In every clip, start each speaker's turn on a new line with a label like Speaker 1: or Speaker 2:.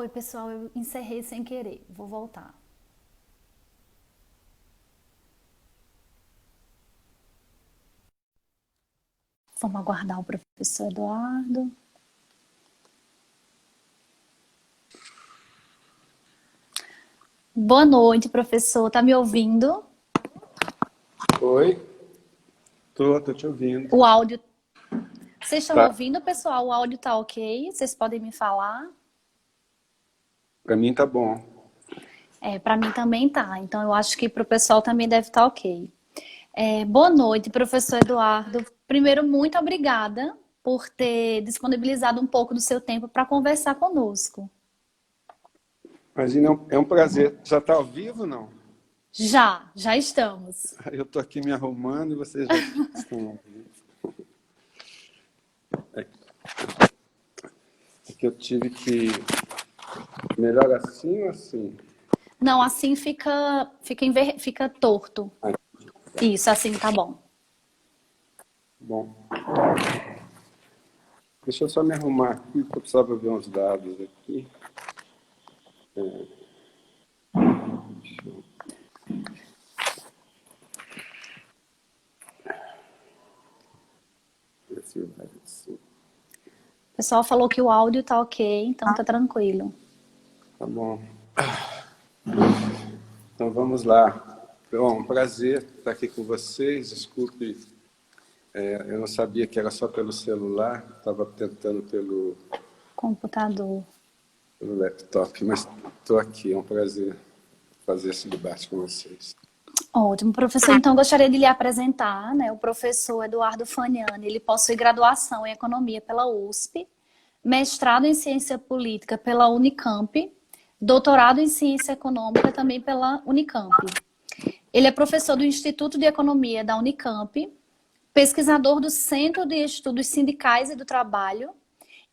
Speaker 1: Oi, pessoal, eu encerrei sem querer. Vou voltar. Vamos aguardar o professor Eduardo. Boa noite, professor. Tá me ouvindo?
Speaker 2: Oi, tô te ouvindo.
Speaker 1: O áudio. Vocês estão
Speaker 2: Tá,
Speaker 1: ouvindo, pessoal? O áudio tá ok? Vocês podem me falar?
Speaker 2: pra mim tá bom.
Speaker 1: Para mim também tá. Então eu acho que para o pessoal também deve estar ok. Boa noite, professor Eduardo. Primeiro, muito obrigada por ter disponibilizado um pouco do seu tempo para conversar conosco.
Speaker 2: Imagina, é um prazer. Já tá ao vivo, não?
Speaker 1: Já estamos.
Speaker 2: Eu tô aqui me arrumando e vocês já estão ao vivo. É que eu tive que... Melhor assim ou assim?
Speaker 1: Não, assim fica torto.
Speaker 2: Ah,
Speaker 1: Isso, assim tá bom.
Speaker 2: bom. Deixa eu só me arrumar aqui, porque eu precisava ver uns dados aqui. Deixa eu ver se vai assim.
Speaker 1: O pessoal falou que o áudio tá ok, então tá tranquilo.
Speaker 2: Tá bom. Então vamos lá. Bom, um prazer estar aqui com vocês. Desculpe, eu não sabia que era só pelo celular, estava tentando
Speaker 1: Computador.
Speaker 2: pelo laptop, mas estou aqui. É um prazer fazer esse debate com vocês.
Speaker 1: Ótimo, professor. Então, gostaria de lhe apresentar, né, o professor Eduardo Fagnani. Ele possui graduação em Economia pela USP, mestrado em Ciência Política pela Unicamp, doutorado em Ciência Econômica também pela Unicamp. Ele é professor do Instituto de Economia da Unicamp, pesquisador do Centro de Estudos Sindicais e do Trabalho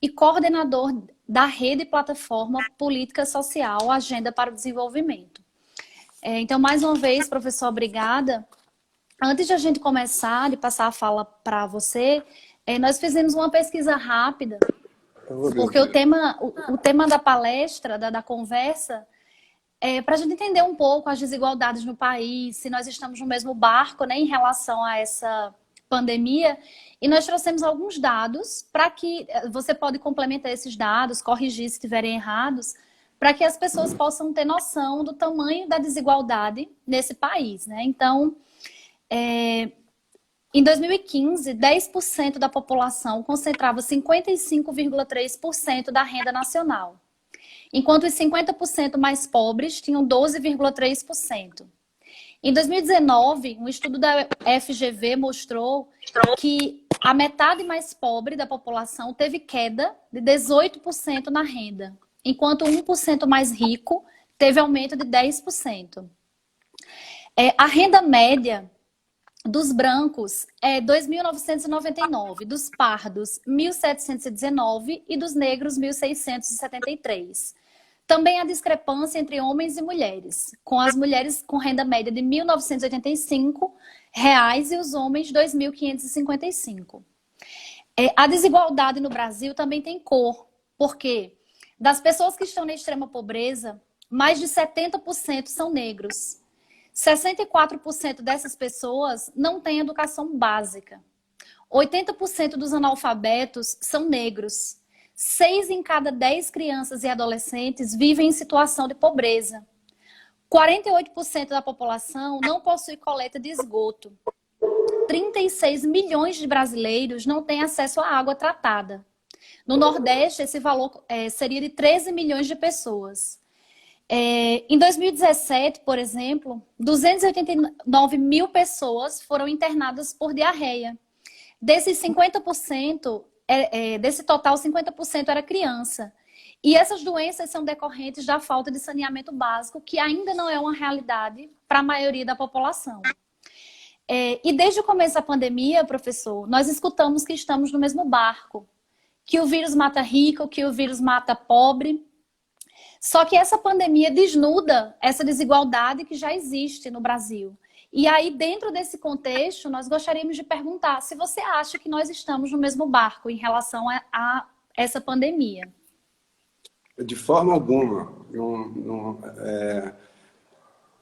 Speaker 1: e coordenador da rede plataforma Política Social Agenda para o Desenvolvimento. Então, mais uma vez, professor, obrigada. Antes de a gente começar, de passar a fala para você, nós fizemos uma pesquisa rápida, porque o tema da palestra, da conversa, para a gente entender um pouco as desigualdades no país, se nós estamos no mesmo barco, né, em relação a essa pandemia, e nós trouxemos alguns dados para que você pode complementar esses dados, corrigir se estiverem errados, para que as pessoas possam ter noção do tamanho da desigualdade nesse país, né? Então, em 2015, 10% da população concentrava 55,3% da renda nacional, enquanto os 50% mais pobres tinham 12,3%. Em 2019, um estudo da FGV mostrou que a metade mais pobre da população teve queda de 18% na renda, enquanto o 1% mais rico teve aumento de 10%. A renda média dos brancos é 2.999, dos pardos 1.719 e dos negros 1.673. Também há discrepância entre homens e mulheres, com as mulheres com renda média de R$ 1.985 e os homens R$ 2.555. A desigualdade no Brasil também tem cor, porque das pessoas que estão na extrema pobreza, mais de 70% são negros. 64% dessas pessoas não têm educação básica. 80% dos analfabetos são negros. 6 em cada 10 crianças e adolescentes vivem em situação de pobreza. 48% da população não possui coleta de esgoto. 36 milhões de brasileiros não têm acesso à água tratada. No Nordeste, esse valor seria de 13 milhões de pessoas. Em 2017, por exemplo, 289 mil pessoas foram internadas por diarreia. Desses 50%, desse total, 50% era criança. E essas doenças são decorrentes da falta de saneamento básico, que ainda não é uma realidade para a maioria da população. E desde o começo da pandemia, professor, nós escutamos que estamos no mesmo barco, que o vírus mata rico, que o vírus mata pobre. Só que essa pandemia desnuda essa desigualdade que já existe no Brasil. E aí, dentro desse contexto, nós gostaríamos de perguntar se você acha que nós estamos no mesmo barco em relação a essa pandemia.
Speaker 2: De forma alguma.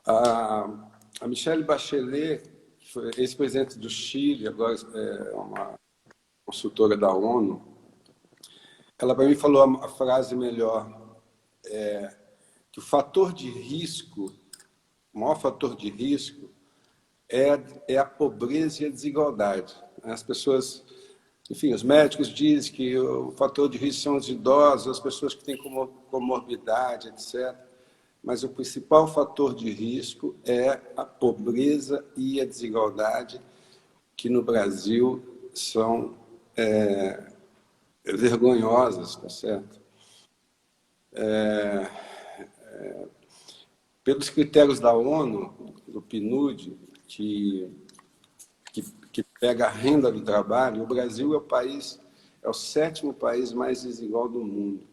Speaker 2: A Michelle Bachelet, que foi ex-presidente do Chile, agora é uma consultora da ONU, ela para mim falou a frase melhor, que o fator de risco, o maior fator de risco é a pobreza e a desigualdade. As pessoas, enfim, os médicos dizem que o fator de risco são os idosos, as pessoas que têm comorbidade, etc. Mas o principal fator de risco é a pobreza e a desigualdade, que no Brasil são vergonhosas, tá certo? Pelos critérios da ONU, do PNUD, que pega a renda do trabalho, o Brasil é o 7º país mais desigual do mundo.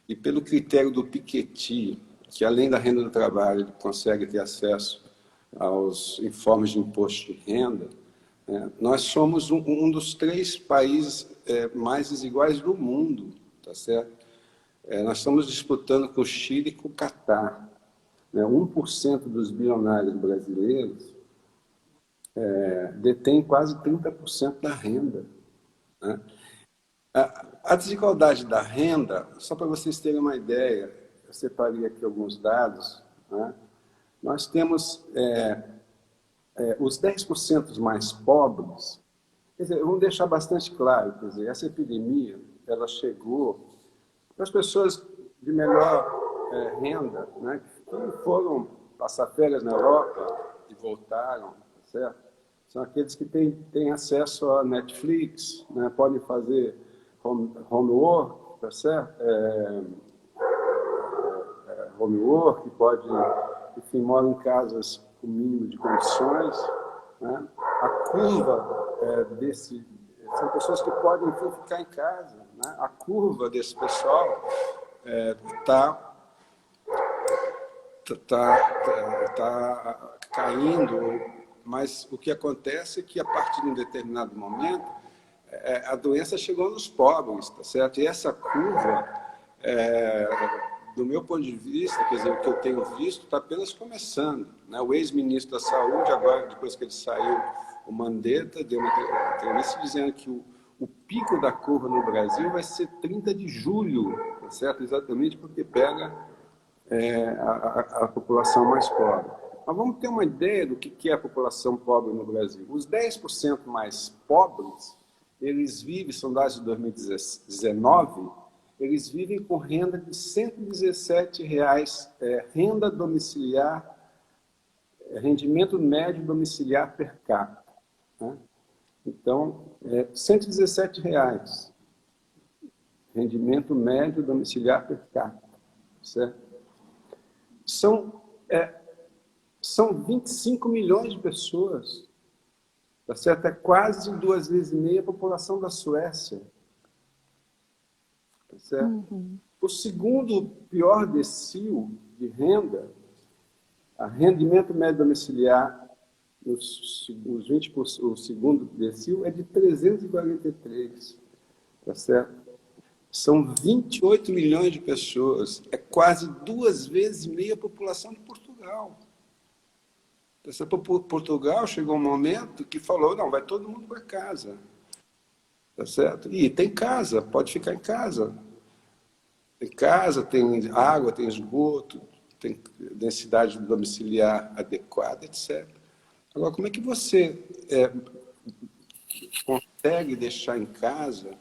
Speaker 2: E pelo critério do Piketty, que além da renda do trabalho, ele consegue ter acesso aos informes de imposto de renda, nós somos um dos 3 países mais desiguais do mundo, tá certo? Nós estamos disputando com o Chile e com o Catar. 1% dos bilionários brasileiros detém quase 30% da renda. Né? A desigualdade da renda, só para vocês terem uma ideia, eu separei aqui alguns dados, né? Nós temos os 10% mais pobres, quer dizer, vamos deixar bastante claro, quer dizer, essa epidemia, ela chegou para as pessoas de melhor renda, né, que foram passar férias na Europa e voltaram, tá certo? São aqueles que têm acesso a Netflix, né, podem fazer homework, tá certo? Homework, pode, enfim, moram em casas com mínimo de condições, né? A curva são pessoas que podem, enfim, ficar em casa, né? A curva desse pessoal está caindo, mas o que acontece é que a partir de um determinado momento a doença chegou nos pobres, tá certo? E essa curva, do meu ponto de vista, quer dizer, o que eu tenho visto está apenas começando, né? O ex-ministro da Saúde, agora, depois que ele saiu, o Mandetta, deu uma entrevista dizendo que o pico da curva no Brasil vai ser 30 de julho, tá certo? Exatamente porque pega a população mais pobre. Mas vamos ter uma ideia do que é a população pobre no Brasil. Os 10% mais pobres, eles vivem, são dados de 2019, eles vivem com renda de R$ 117, renda domiciliar, rendimento médio domiciliar per capita. Né? Então, R$ 117, rendimento médio domiciliar per capita. Certo? São 25 milhões de pessoas. Tá certo? É quase 2,5 vezes a população da Suécia. Tá certo? O segundo pior decil de renda, a rendimento médio domiciliar, o segundo decil é de 343. Tá certo? São 28 milhões de pessoas. É quase 2,5 vezes a população de Portugal. Portugal chegou um momento que falou, não, vai todo mundo para casa. Tá certo? E tem casa, pode ficar em casa. Tem casa, tem água, tem esgoto, tem densidade domiciliar adequada, etc. Agora, como é que você consegue deixar em casa,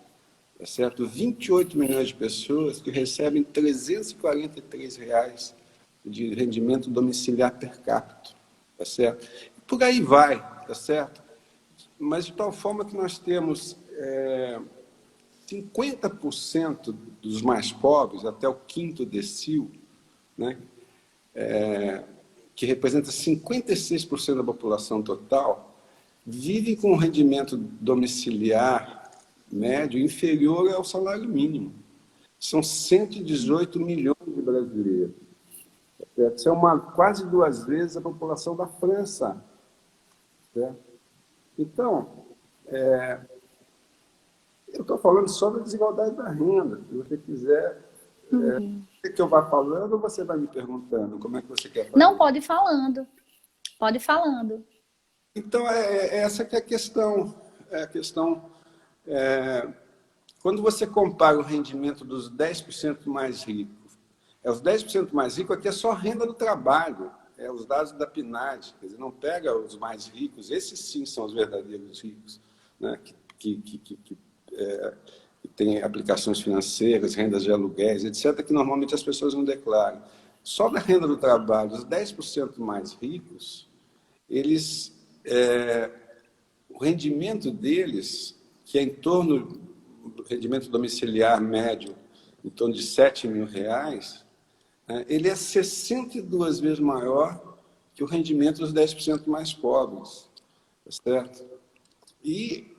Speaker 2: tá certo, 28 milhões de pessoas que recebem R$ 343 de rendimento domiciliar per capita? Tá certo? Por aí vai, tá certo? Mas de tal forma que nós temos 50% dos mais pobres, até o quinto decil, né, que representa 56% da população total, vivem com um rendimento domiciliar médio inferior ao salário mínimo. São 118 milhões de brasileiros. Isso é quase 2 vezes a população da França. Certo? Então, eu estou falando só da desigualdade da renda. Se você quiser Quer que eu vá falando ou você vai me perguntando? Como é que você quer fazer?
Speaker 1: Não, pode ir falando. Pode ir falando.
Speaker 2: Então, essa que é a questão. É a questão quando você compara o rendimento dos 10% mais ricos, os 10% mais ricos aqui é só renda do trabalho, os dados da PNAD, quer dizer, não pega os mais ricos, esses sim são os verdadeiros ricos, né? Que têm aplicações financeiras, rendas de aluguéis, etc., que normalmente as pessoas não declaram. Só da renda do trabalho, os 10% mais ricos, eles, o rendimento deles, que é em torno do rendimento domiciliar médio, em torno de R$ 7.000, ele é 62 vezes maior que o rendimento dos 10% mais pobres, tá certo? E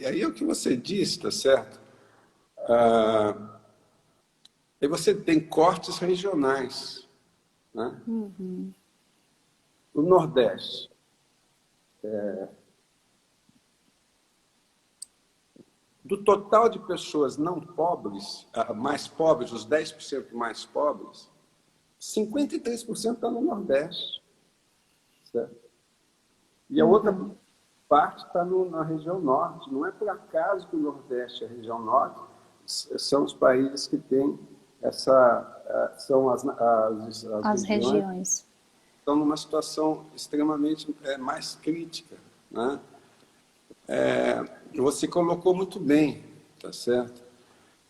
Speaker 2: aí é o que você disse, tá certo? Aí você tem cortes regionais, né? O Nordeste, do total de pessoas não pobres, mais pobres, os 10% mais pobres, 53% está no Nordeste, certo? E a outra parte está na região Norte. Não é por acaso que o Nordeste e a região Norte são os países que têm são
Speaker 1: As regiões.
Speaker 2: que estão numa situação extremamente mais crítica, né? Você colocou muito bem, tá certo?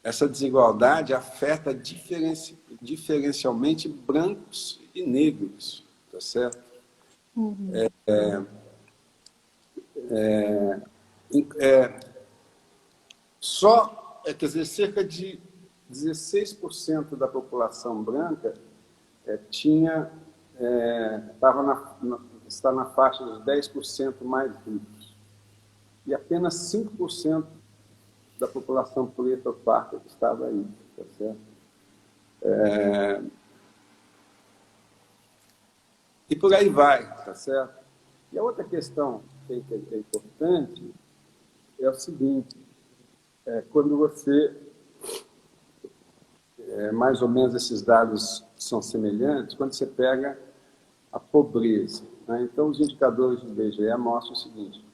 Speaker 2: Essa desigualdade afeta diferencialmente brancos e negros, tá certo? Quer dizer, cerca de 16% da população branca está na faixa dos 10% mais ricos. E apenas 5% da população preta ou parda que estava aí, tá certo? E por aí vai, tá certo? E a outra questão que é importante é o seguinte, quando você, mais ou menos esses dados são semelhantes, quando você pega a pobreza, né? Então, os indicadores do IBGE mostram o seguinte,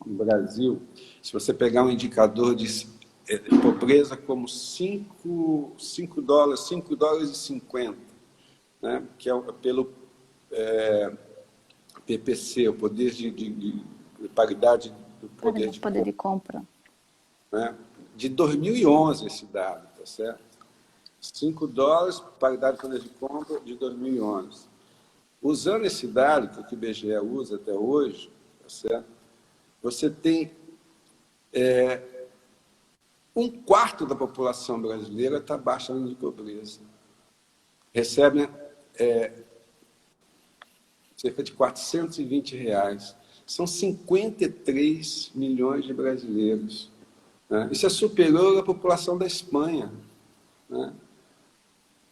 Speaker 2: no Brasil, se você pegar um indicador de pobreza como 5 dólares, 5,50 dólares, né? Que é pelo PPC, o poder de paridade do poder
Speaker 1: de compra.
Speaker 2: Né? De 2011 esse dado, tá certo? 5 dólares, paridade de poder de compra de 2011. Usando esse dado, que o IBGE usa até hoje, tá certo? Você tem 1/4 da população brasileira está abaixo da linha de pobreza. Recebe cerca de R$ 420. São 53 milhões de brasileiros. Né? Isso é superior à população da Espanha. Né?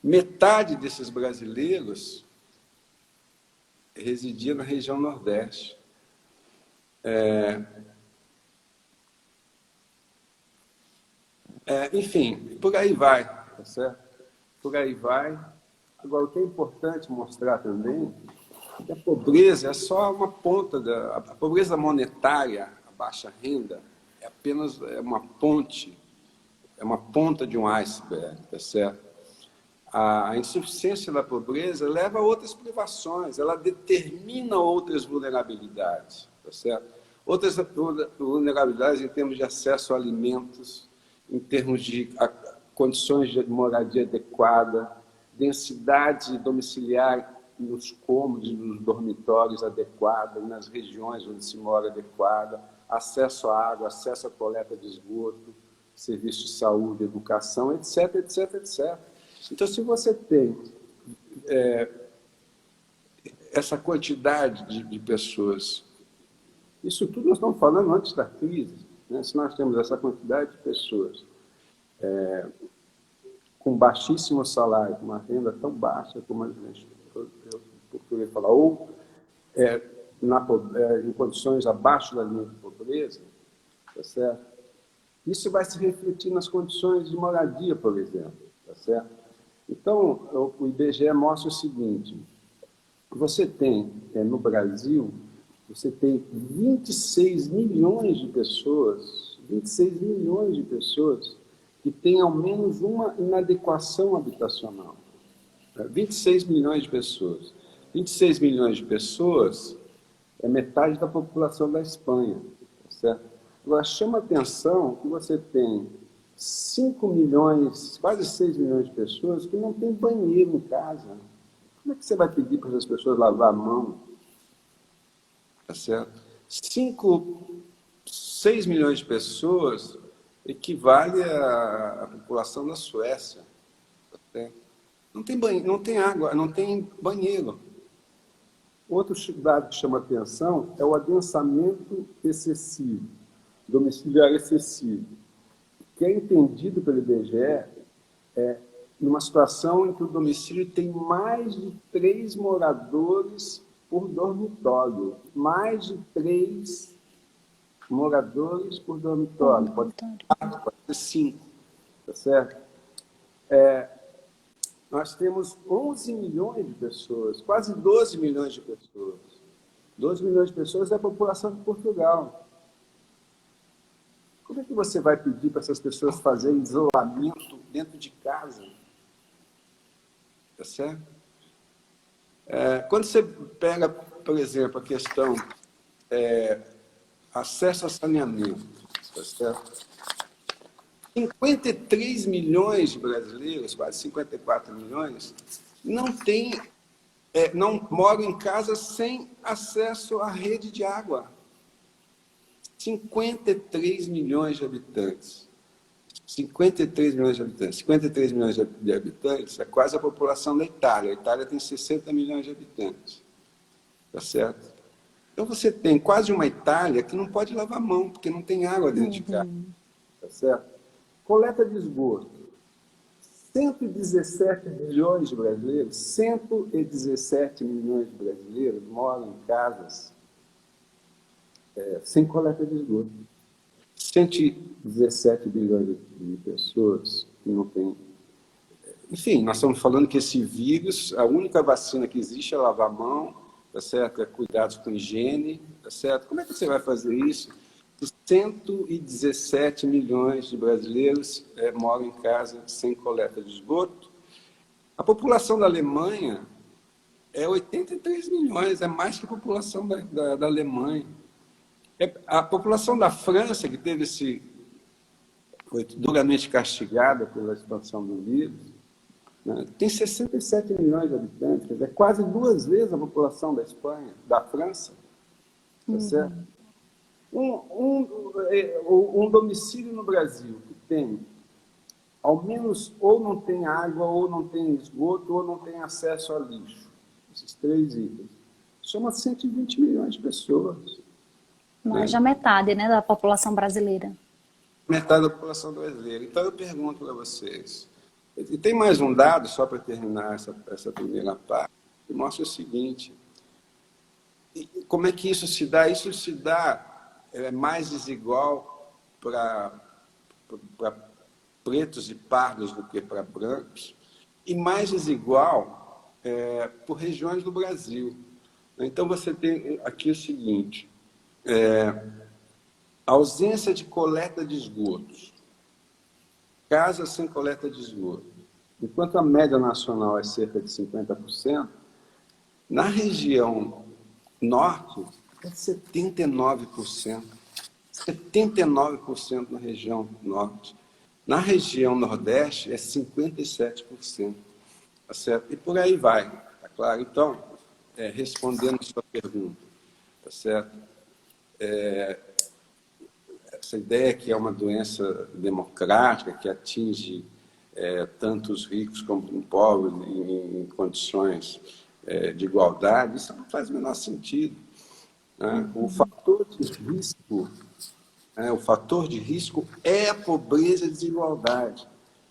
Speaker 2: Metade desses brasileiros residia na região Nordeste. Enfim, por aí vai, tá certo? Por aí vai. Agora, o que é importante mostrar também é que a pobreza é só uma ponta a pobreza monetária, a baixa renda, é apenas uma ponte, é uma ponta de um iceberg, tá certo? A insuficiência da pobreza leva a outras privações, ela determina outras vulnerabilidades, tá certo? Outras vulnerabilidades em termos de acesso a alimentos, em termos de condições de moradia adequada, densidade domiciliar nos cômodos, nos dormitórios adequada, nas regiões onde se mora adequada, acesso à água, acesso à coleta de esgoto, serviços de saúde, educação, etc, etc, etc. Então, se você tem essa quantidade de pessoas, isso tudo nós estamos falando antes da crise, né? Se nós temos essa quantidade de pessoas com baixíssimo salário, com uma renda tão baixa como a gente, eu procurei falar, ou em condições abaixo da linha de pobreza, tá certo? Isso vai se refletir nas condições de moradia, por exemplo. tá certo? Então, o IBGE mostra o seguinte, você tem, no Brasil, você tem 26 milhões de pessoas, 26 milhões de pessoas que têm ao menos uma inadequação habitacional. 26 milhões de pessoas. 26 milhões de pessoas é metade da população da Espanha, tá certo? Agora, chama atenção que você tem 5 milhões, quase 6 milhões de pessoas que não têm banheiro em casa. Como é que você vai pedir para essas pessoas lavar a mão? Tá certo? 6 milhões de pessoas equivale à população da Suécia. Tá certo? Não tem banheiro, não tem água, não tem banheiro. Outro dado que chama atenção é o adensamento excessivo, domiciliar excessivo, que é entendido pelo IBGE numa situação em que o domicílio tem mais de 3 moradores por dormitório. Mais de 3 moradores por dormitório. Pode ser 4, pode ser 5, tá certo? Nós temos 11 milhões de pessoas, quase 12 milhões de pessoas. 12 milhões de pessoas é a população de Portugal. Como é que você vai pedir para essas pessoas fazerem isolamento dentro de casa? Tá certo? Quando você pega, por exemplo, a questão acesso a saneamento, tá certo? 53 milhões de brasileiros, quase 54 milhões, não moram em casa sem acesso à rede de água. 53 milhões de habitantes. 53 milhões de habitantes. 53 milhões de habitantes é quase a população da Itália. A Itália tem 60 milhões de habitantes. Tá certo? Então você tem quase uma Itália que não pode lavar a mão, porque não tem água dentro de casa. Tá certo? Coleta de esgoto. 117 milhões de brasileiros, 117 milhões de brasileiros moram em casas sem coleta de esgoto. 117 bilhões de pessoas que não têm... Enfim, nós estamos falando que esse vírus, a única vacina que existe é lavar a mão, tá certo? É cuidados com higiene, tá certo? Como é que você vai fazer isso? 117 milhões de brasileiros moram em casa sem coleta de esgoto. A população da Alemanha é 83 milhões, é mais que a população da Alemanha. A população da França, que foi duramente castigada pela expansão do vírus, né, tem 67 milhões de habitantes, é quase 2 vezes a população da Espanha, da França. Tá certo? Um domicílio no Brasil que tem, ao menos, ou não tem água, ou não tem esgoto, ou não tem acesso a lixo. Esses 3 itens. Soma 120 milhões de pessoas.
Speaker 1: Mais da metade, né, da população brasileira.
Speaker 2: Metade da população brasileira. Então, eu pergunto para vocês. E tem mais um dado, só para terminar essa primeira parte, que mostra o seguinte. Como é que isso se dá? Isso se dá mais desigual para pretos e pardos do que para brancos, e mais desigual por regiões do Brasil. Então, você tem aqui o seguinte, ausência de coleta de esgotos, casas sem coleta de esgoto. Enquanto a média nacional é cerca de 50%, na região norte é 79%. 79% na região norte. Na região nordeste é 57%. Tá certo? E por aí vai, tá claro? Então, respondendo a sua pergunta, tá certo? Essa ideia que é uma doença democrática, que atinge tanto os ricos como os pobres em condições de igualdade, isso não faz o menor sentido. Né? O fator de risco é a pobreza e a desigualdade.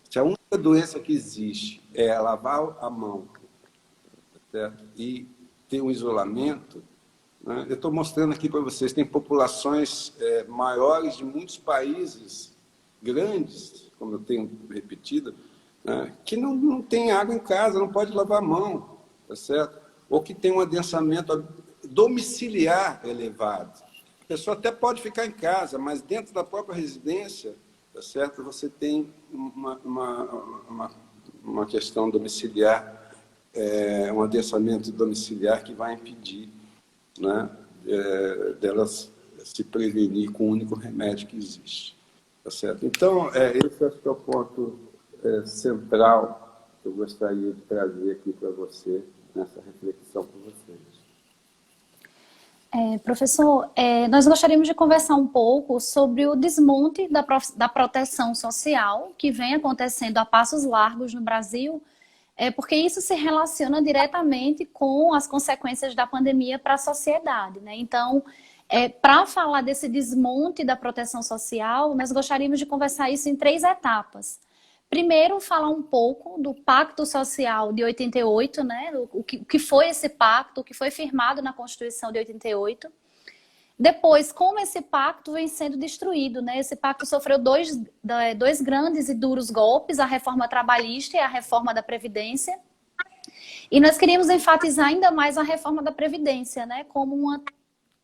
Speaker 2: Se a única doença que existe é lavar a mão, certo? E ter um isolamento, né? Eu estou mostrando aqui para vocês, tem populações maiores de muitos países grandes, como eu tenho repetido, né, que não tem água em casa, não pode lavar a mão, tá certo? Ou que tem um adensamento domiciliar elevado. A pessoa até pode ficar em casa, mas dentro da própria residência, tá certo? Você tem uma questão domiciliar, um adensamento domiciliar que vai impedir, né, delas se prevenir com o único remédio que existe. Tá certo? Então, esse acho que é o ponto central que eu gostaria de trazer aqui para você, nessa reflexão com vocês.
Speaker 1: Professor, nós gostaríamos de conversar um pouco sobre o desmonte da proteção social que vem acontecendo a passos largos no Brasil, porque isso se relaciona diretamente com as consequências da pandemia para a sociedade, né? Então, para falar desse desmonte da proteção social, nós gostaríamos de conversar isso em 3 etapas. Primeiro, falar um pouco do Pacto Social de 88, né? O que foi esse pacto, o que foi firmado na Constituição de 88. Depois, como esse pacto vem sendo destruído, né? Esse pacto sofreu dois grandes e duros golpes, a reforma trabalhista e a reforma da Previdência. E nós queríamos enfatizar ainda mais a reforma da Previdência, né?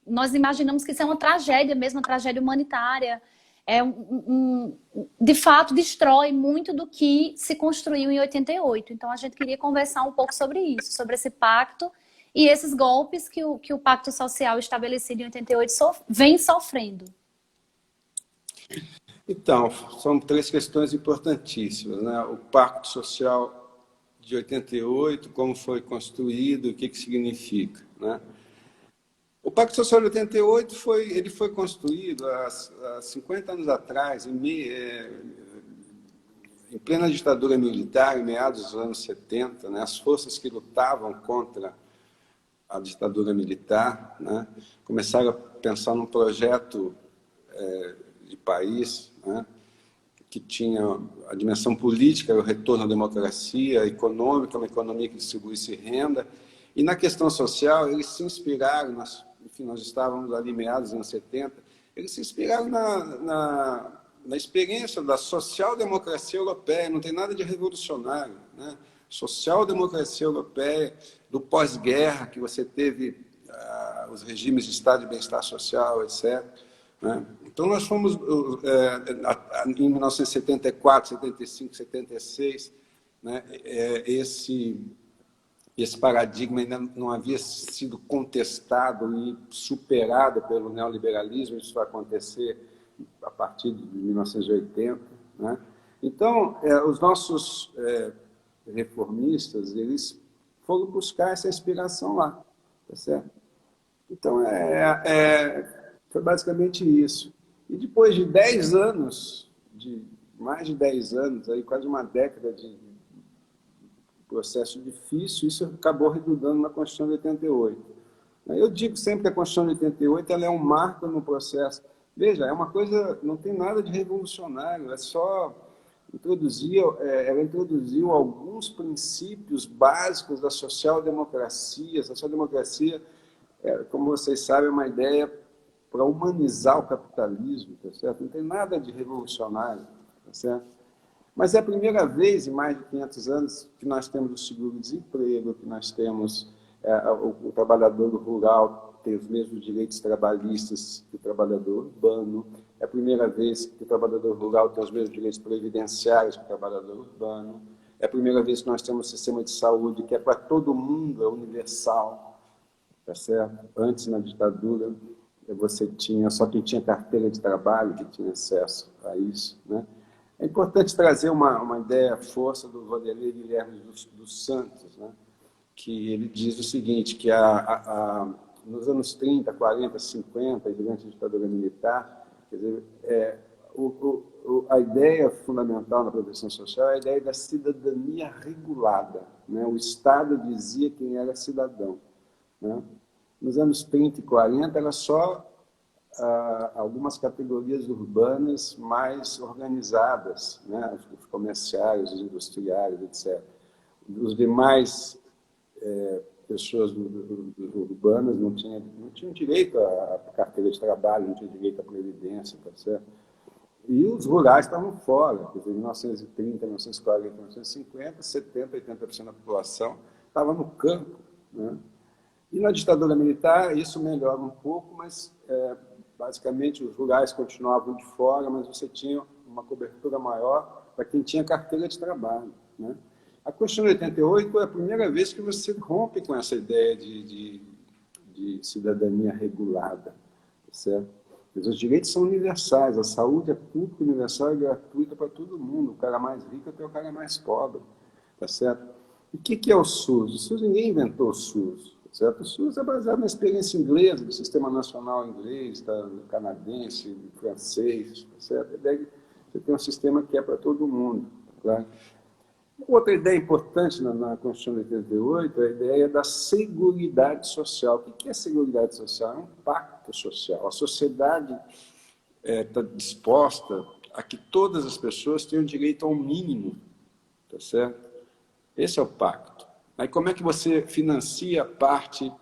Speaker 1: Nós imaginamos que isso é uma tragédia mesmo, uma tragédia humanitária. De fato, destrói muito do que se construiu em 88. Então, a gente queria conversar um pouco sobre isso, sobre esse pacto e esses golpes que o Pacto Social estabelecido em 88 vem sofrendo.
Speaker 2: Então, são 3 questões importantíssimas, né? O Pacto Social de 88, como foi construído, o que significa, né? O Pacto Social de 88 foi construído há 50 anos atrás, em plena ditadura militar, em meados dos anos 70, né? As forças que lutavam contra a ditadura militar, né, começaram a pensar num projeto de país, né, que tinha a dimensão política, o retorno à democracia, econômica, uma economia que distribuísse renda. E na questão social, eles se inspiraram, enfim, nós estávamos ali meados dos anos 70, eles se inspiraram na experiência da social-democracia europeia, não tem nada de revolucionário, né? Social-democracia europeia, do pós-guerra, que você teve os regimes de Estado de bem-estar social, etc., né? Então, nós fomos, em 1974, 75, 76, né, esse paradigma ainda não havia sido contestado e superado pelo neoliberalismo, isso vai acontecer a partir de 1980. Né? Então, os nossos reformistas, eles foram buscar essa inspiração lá, tá certo? Então, foi basicamente isso. E depois de 10 anos, mais de 10 anos, aí quase uma década de processo difícil, isso acabou redundando na Constituição de 88. Eu digo sempre que a Constituição de 88 ela é um marco no processo. Veja, é uma coisa, não tem nada de revolucionário, é só ela introduziu alguns princípios básicos da social-democracia. A social-democracia, como vocês sabem, é uma ideia para humanizar o capitalismo, tá certo? Não tem nada de revolucionário, tá certo? Mas é a primeira vez em mais de 500 anos que nós temos o seguro-desemprego, que nós temos o trabalhador rural ter os mesmos direitos trabalhistas que o trabalhador urbano. É a primeira vez que o trabalhador rural tem os mesmos direitos previdenciários que o trabalhador urbano. É a primeira vez que nós temos um sistema de saúde que é para todo mundo, é universal, tá certo? Antes, na ditadura, você tinha só quem tinha carteira de trabalho que tinha acesso a isso, né? É importante trazer uma ideia, força do Vanderlei Guilherme dos Santos, né? Que ele diz o seguinte, que nos anos 30, 40, 50, durante a ditadura militar, quer dizer, a ideia fundamental na proteção social é a ideia da cidadania regulada, né? O Estado dizia quem era cidadão, né? Nos anos 30 e 40 era só algumas categorias urbanas mais organizadas, né? Os comerciários, os industriários, etc. Os demais pessoas urbanas não tinham direito à carteira de trabalho, não tinham direito à previdência, tá certo? E os rurais estavam fora, quer dizer, em 1930, 1940, 1950, 70%, 80% da população estava no campo, né? E na ditadura militar isso melhora um pouco, mas basicamente os rurais continuavam de fora, mas você tinha uma cobertura maior para quem tinha carteira de trabalho, né? A Constituição de 88 é a primeira vez que você rompe com essa ideia de cidadania regulada, certo? Mas os direitos são universais, a saúde é pública, universal e gratuita para todo mundo, o cara mais rico até o cara mais pobre, tá certo? E o que é o SUS? O SUS, ninguém inventou o SUS, tá certo? O SUS é baseado na experiência inglesa, do Sistema Nacional Inglês, canadense, francês, tá certo? Você tem um sistema que é para todo mundo, claro. Outra ideia importante na Constituição de 88 é a ideia da seguridade social. O que é seguridade social? É um pacto social. A sociedade está disposta a que todas as pessoas tenham direito ao mínimo, tá certo? Esse é o pacto. Aí como é que você financia a parte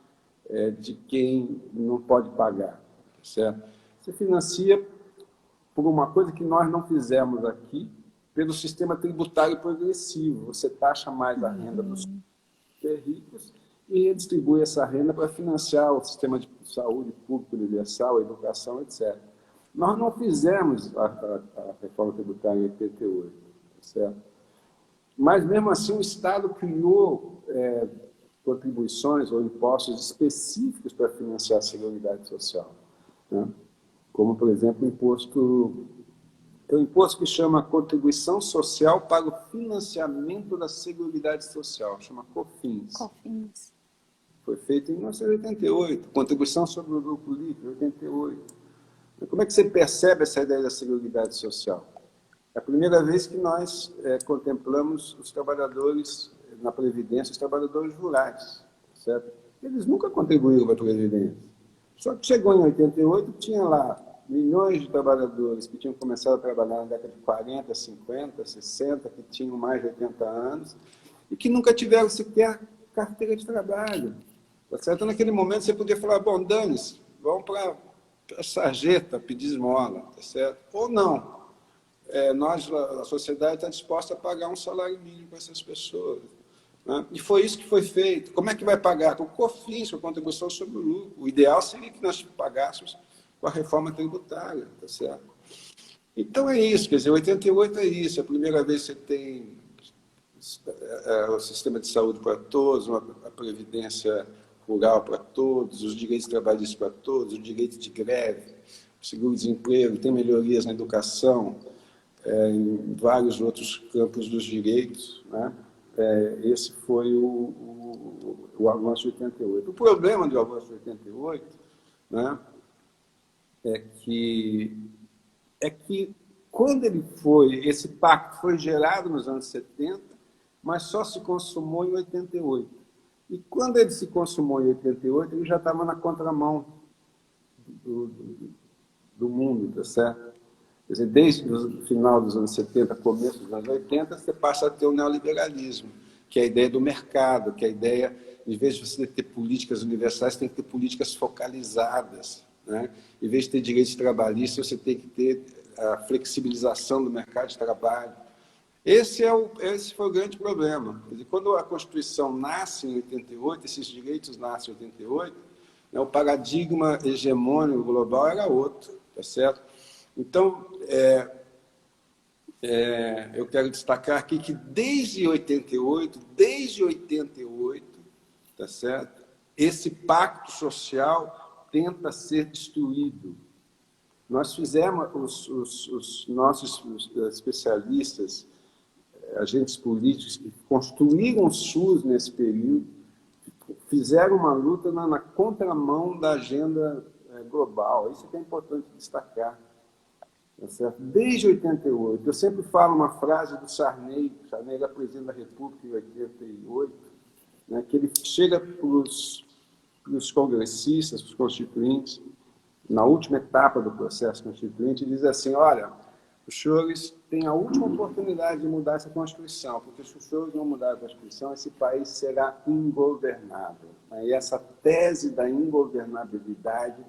Speaker 2: de quem não pode pagar, tá certo? Você financia por uma coisa que nós não fizemos aqui, pelo sistema tributário progressivo. Você taxa mais a renda dos super ricos e redistribui essa renda para financiar o sistema de saúde público universal, a educação, etc. Nós não fizemos a reforma tributária em 88, certo? Mas, mesmo assim, o Estado criou contribuições ou impostos específicos para financiar a Seguridade Social, né? Como, por exemplo, tem um imposto que chama Contribuição Social para o Financiamento da Seguridade Social, chama COFINS.
Speaker 1: COFINS.
Speaker 2: Foi feito em 1988, Contribuição sobre o Lucro Líquido, 88. Como é que você percebe essa ideia da Seguridade Social? É a primeira vez que nós contemplamos os trabalhadores na Previdência, os trabalhadores rurais, certo? Eles nunca contribuíram para a Previdência. Só que chegou em 88, tinha lá milhões de trabalhadores que tinham começado a trabalhar na década de 40, 50, 60, que tinham mais de 80 anos, e que nunca tiveram sequer carteira de trabalho. Tá certo? Então, naquele momento, você podia falar, bom, dane-se, vamos para a sarjeta pedir esmola, tá certo? Ou não. A sociedade está disposta a pagar um salário mínimo para essas pessoas, né? E foi isso que foi feito. Como é que vai pagar? Com o COFINS, com a contribuição sobre o lucro. O ideal seria que nós pagássemos com a reforma tributária, tá certo? Então é isso, quer dizer, 88 é isso, é a primeira vez que você tem o sistema de saúde para todos, a previdência rural para todos, os direitos trabalhistas para todos, o direito de greve, o seguro-desemprego, tem melhorias na educação, em vários outros campos dos direitos, né? Esse foi o avanço de 88. O problema do avanço de 88, né, é que quando esse pacto foi gerado nos anos 70, mas só se consumou em 88. E quando ele se consumou em 88, ele já estava na contramão do mundo, tá certo? Quer dizer, desde o final dos anos 70, começo dos anos 80, você passa a ter o neoliberalismo, que é a ideia do mercado, que é a ideia, em vez de você ter políticas universais, tem que ter políticas focalizadas, né? Em vez de ter direitos trabalhistas, você tem que ter a flexibilização do mercado de trabalho. Esse foi o grande problema. Quer dizer, quando a Constituição nasce em 88, esses direitos nascem em 88, né, o paradigma hegemônico global era outro, tá certo? Então, eu quero destacar aqui que desde 88, tá certo? Esse pacto social tenta ser destruído. Nós fizemos, os nossos especialistas, agentes políticos que construíram o SUS nesse período, fizeram uma luta na contramão da agenda global. Isso que é importante destacar. Tá certo? Desde 88, eu sempre falo uma frase do Sarney era presidente da República em 88, né, que ele chega para os congressistas, para os constituintes, na última etapa do processo constituinte, e diz assim, olha, os senhores têm a última oportunidade de mudar essa Constituição, porque se os senhores não mudarem a Constituição, esse país será ingovernável. E essa tese da ingovernabilidade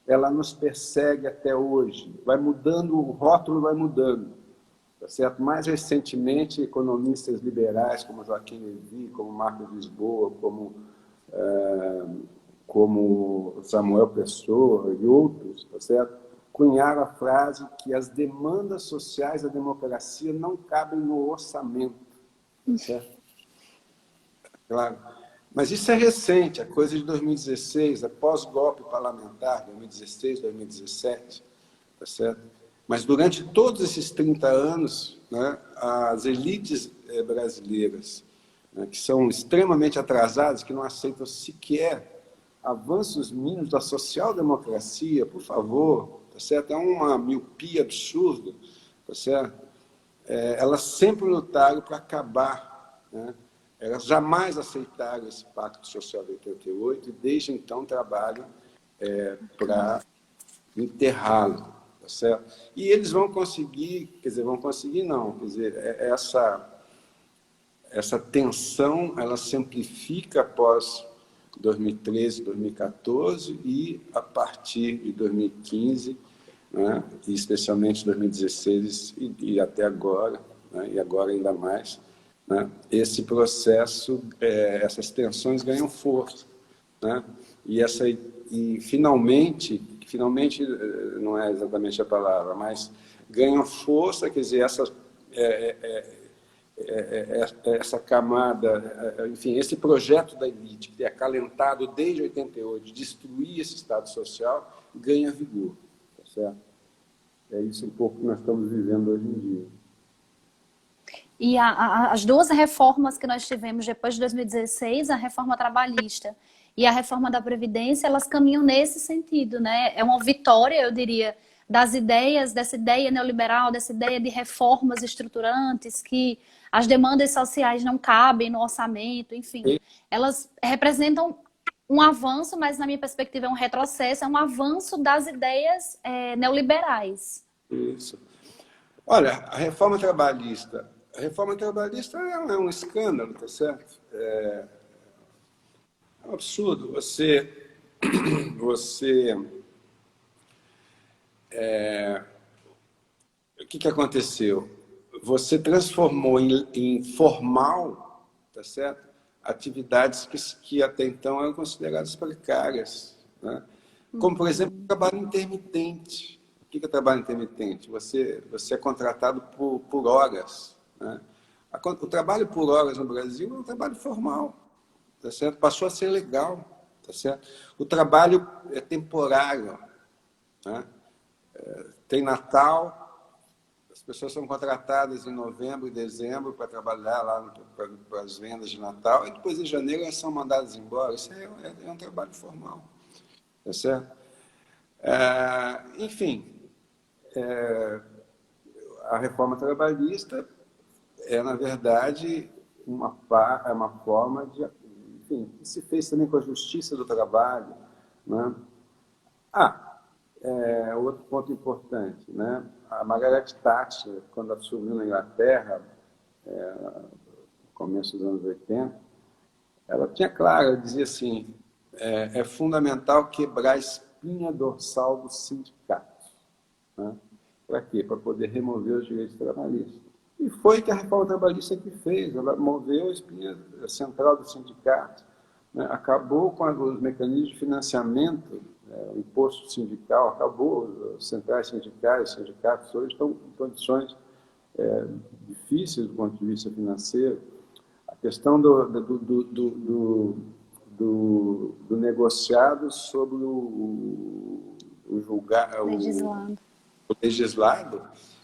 Speaker 2: ela nos persegue até hoje. Vai mudando, o rótulo vai mudando. Tá certo? Mais recentemente, economistas liberais como Joaquim Levy, como Marcos Lisboa, como Samuel Pessoa e outros, tá certo? Cunharam a frase que as demandas sociais da democracia não cabem no orçamento. Tá certo? Claro. Mas isso é recente, a coisa de 2016, após golpe parlamentar, 2016, 2017, tá certo? Mas durante todos esses 30 anos, né, as elites brasileiras, né, que são extremamente atrasadas, que não aceitam sequer avanços mínimos da social-democracia, por favor, tá certo? É uma miopia absurda, tá certo? Elas sempre lutaram para acabar, né? Elas jamais aceitaram esse Pacto Social de 88 e, desde então, trabalham para enterrá-lo, tá certo? E eles vão conseguir, quer dizer, vão conseguir não, quer dizer, essa tensão, ela se amplifica após 2013, 2014 e a partir de 2015, né, e especialmente 2016 e até agora, né, e agora ainda mais, né, esse processo, essas tensões ganham força, né, e finalmente não é exatamente a palavra, mas ganham força, quer dizer, essa camada, enfim, esse projeto da elite, que é acalentado desde 88, de destruir esse Estado social, ganha vigor. Tá certo? É isso um pouco que nós estamos vivendo hoje em dia.
Speaker 1: E as duas reformas que nós tivemos depois de 2016, a reforma trabalhista e a reforma da Previdência, elas caminham nesse sentido, né? É uma vitória, eu diria, das ideias, dessa ideia neoliberal, dessa ideia de reformas estruturantes, que as demandas sociais não cabem no orçamento, enfim. Elas representam um avanço, mas na minha perspectiva é um retrocesso, é um avanço das ideias neoliberais.
Speaker 2: Isso. Olha, a reforma trabalhista é um escândalo, tá certo? É um absurdo. O que aconteceu? Você transformou em formal, tá certo? Atividades que até então eram consideradas precárias, né? Como, por exemplo, o trabalho intermitente. O que é trabalho intermitente? Você é contratado por horas, né? O trabalho por horas no Brasil é um trabalho formal, tá certo? Passou a ser legal, tá certo? O trabalho é temporário, né? Tem Natal, as pessoas são contratadas em novembro e dezembro para trabalhar lá para as vendas de Natal, e depois em janeiro elas são mandadas embora. Isso é um trabalho formal, tá certo? Enfim, a reforma trabalhista é, na verdade, uma forma de... Enfim, que se fez também com a justiça do trabalho, né? Outro ponto importante, né? A Margaret Thatcher, quando assumiu na Inglaterra, no começo dos anos 80, ela tinha claro, ela dizia assim, é fundamental quebrar a espinha dorsal dos sindicatos. Né? Para quê? Para poder remover os direitos trabalhistas. E foi que a reforma trabalhista que fez, ela moveu a espinha central dos sindicatos, né? Acabou com os mecanismos de financiamento, o imposto sindical, acabou, as centrais sindicais, os sindicatos hoje estão em condições difíceis do ponto de vista financeiro. A questão do negociado sobre o legislado.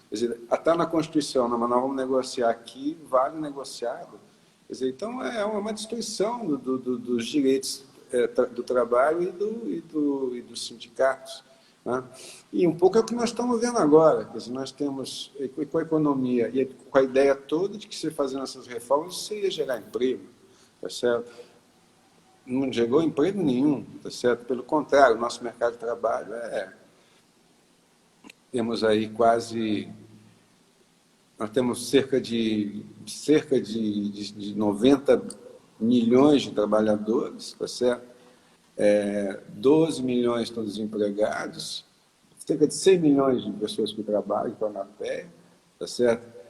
Speaker 2: Quer dizer, está na Constituição, mas nós vamos negociar aqui, vale negociado. Quer dizer, então, é uma destruição dos direitos do trabalho e dos sindicatos. Né? E um pouco é o que nós estamos vendo agora. Quer dizer, nós temos, com a economia e com a ideia toda de que se fazendo essas reformas, isso ia gerar emprego, tá certo? Não gerou emprego nenhum, tá certo? Pelo contrário, o nosso mercado de trabalho temos aí nós temos cerca de 90 milhões de trabalhadores, tá certo? 12 milhões estão desempregados, cerca de 100 milhões de pessoas que trabalham, que estão na terra, tá certo?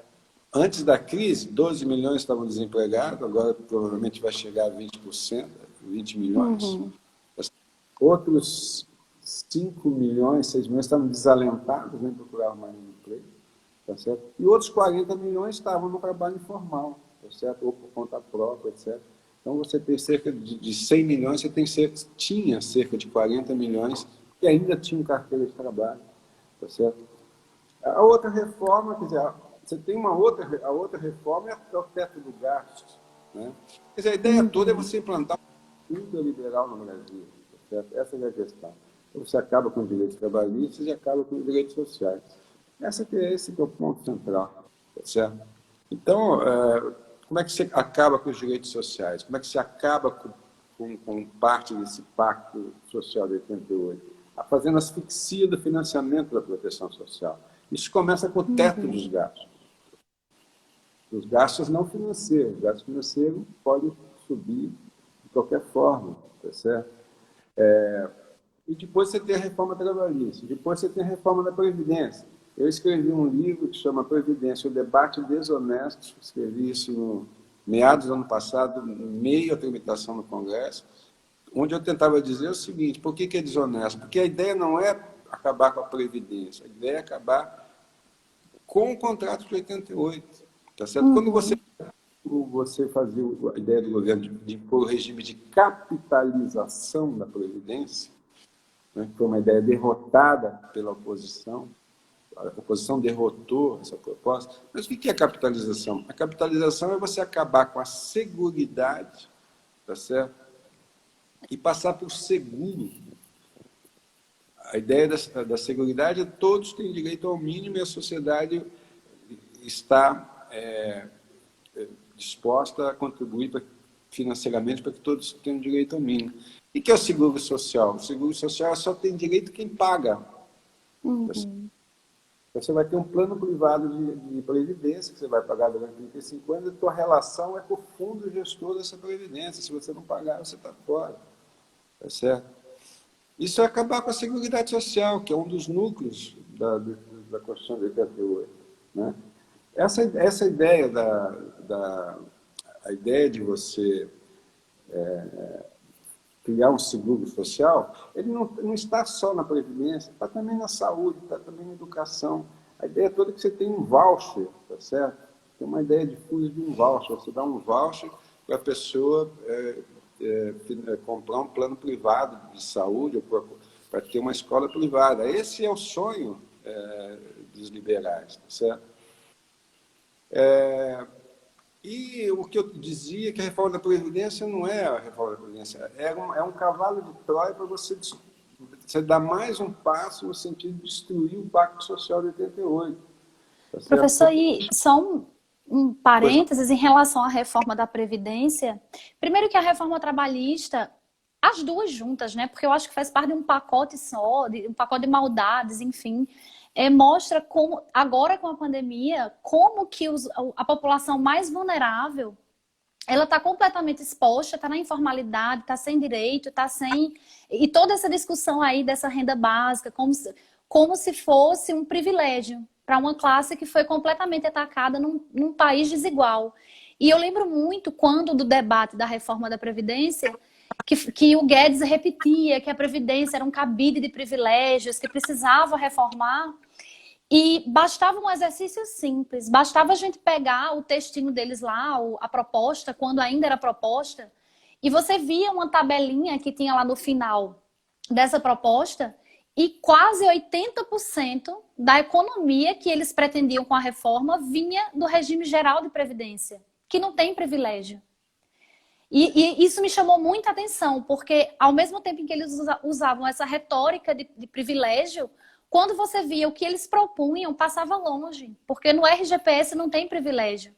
Speaker 2: Antes da crise, 12 milhões estavam desempregados, agora provavelmente vai chegar a 20%, 20 milhões.
Speaker 1: Uhum.
Speaker 2: Outros 5 milhões, 6 milhões estavam desalentados, nem procuravam mais emprego, tá certo? E outros 40 milhões estavam no trabalho informal, tá certo? Ou por conta própria, etc. Então, você tem cerca de 100 milhões, tinha cerca de 40 milhões que ainda tinham carteira de trabalho, tá certo? A outra reforma, quer dizer, você tem a outra reforma é o teto do gasto, né? Quer dizer, a ideia toda é você implantar um ultraliberal no Brasil, tá certo? Essa é a questão. Então, você acaba com os direitos trabalhistas e acaba com os direitos sociais. Esse que é o ponto central, tá certo? Então, como é que você acaba com os direitos sociais? Como é que você acaba com parte desse pacto social de 88? Fazendo asfixia do financiamento da proteção social. Isso começa com o teto dos gastos. Os gastos não financeiros. Os gastos financeiros podem subir de qualquer forma, tá certo? E depois você tem a reforma trabalhista. Depois você tem a reforma da Previdência. Eu escrevi um livro que chama Previdência, o debate desonesto. Escrevi isso no meados do ano passado, meio à tramitação no Congresso, onde eu tentava dizer o seguinte: por que é desonesto? Porque a ideia não é acabar com a Previdência, a ideia é acabar com o contrato de 88. Tá certo? Quando você fazia a ideia do governo de pôr o regime de capitalização da Previdência, né, que foi uma ideia derrotada pela oposição, a oposição derrotou essa proposta. Mas o que é capitalização? A capitalização é você acabar com a seguridade, tá certo? E passar por seguro. A ideia da seguridade é que todos têm direito ao mínimo e a sociedade está disposta a contribuir financeiramente para que todos tenham direito ao mínimo. E o que é o seguro social? O seguro social só tem direito quem paga. Você vai ter um plano privado de previdência que você vai pagar durante 35 anos e a tua relação é com o fundo gestor dessa previdência. Se você não pagar, você está fora. Tá certo? Isso é acabar com a Seguridade Social, que é um dos núcleos da Constituição de 88. Né? Essa ideia a ideia de você criar um seguro social, ele não está só na Previdência, está também na saúde, está também na educação. A ideia toda é que você tem um voucher, tá certo? Tem uma ideia difusa de um voucher. Você dá um voucher para a pessoa comprar um plano privado de saúde, para ter uma escola privada. Esse é o sonho dos liberais, tá certo? E o que eu dizia é que a reforma da Previdência não é a reforma da Previdência, é um cavalo de Troia para você dar mais um passo no sentido de destruir o Pacto Social de 88. Tá certo?
Speaker 1: Professor, e só um parênteses em relação à reforma da Previdência. Primeiro que a reforma trabalhista, as duas juntas, né? Porque eu acho que faz parte de um pacote só, um pacote de maldades, enfim. Mostra como, agora com a pandemia, como que a população mais vulnerável, ela está completamente exposta, está na informalidade, está sem direito, está sem... E toda essa discussão aí dessa renda básica, como se fosse um privilégio para uma classe que foi completamente atacada num país desigual. E eu lembro muito quando do debate da reforma da Previdência, que o Guedes repetia que a Previdência era um cabide de privilégios, que precisava reformar. E bastava um exercício simples, bastava a gente pegar o textinho deles lá, a proposta, quando ainda era proposta, e você via uma tabelinha que tinha lá no final dessa proposta, e quase 80% da economia que eles pretendiam com a reforma vinha do regime geral de previdência, que não tem privilégio. E isso me chamou muita atenção, porque ao mesmo tempo em que eles usavam essa retórica de privilégio, quando você via o que eles propunham, passava longe, porque no RGPS não tem privilégio.